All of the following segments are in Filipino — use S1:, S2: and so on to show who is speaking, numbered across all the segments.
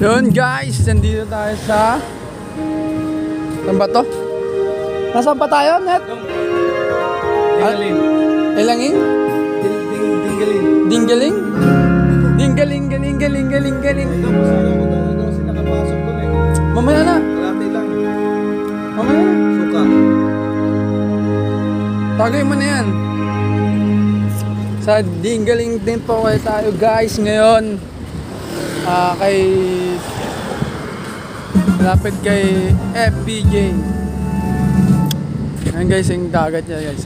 S1: Yun guys, nandito tayo sa... Saan ba to? Nasaan pa tayo, Net?
S2: Dingaling.
S1: Elangin?
S2: Dinggaling.
S1: Dinggaling? Dinggaling, galing, galing, galing, galing.
S2: Ito kasi nakapasok doon eh.
S1: Mamaya na.
S2: Kalate lang.
S1: Mamaya na.
S2: Suka.
S1: Tagay mo na yan. Sa Dinggaling din po kayo tayo guys ngayon. Kay... Lapit kay FPJ. Ayan guys, yung dagat niya guys.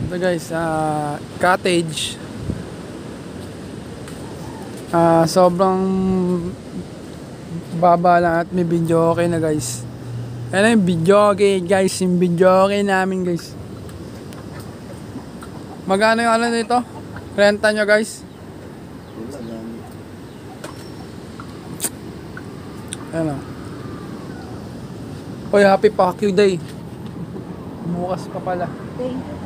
S1: Ito guys, cottage. Sobrang baba lang at may video okay na guys. Ayan yung video okay guys, yung video okay namin guys. Magkano yung ano nito? Renta nyo guys? Ayan o. Oy, happy Pacquiao Day. Bukas pa pala.
S3: Thank you.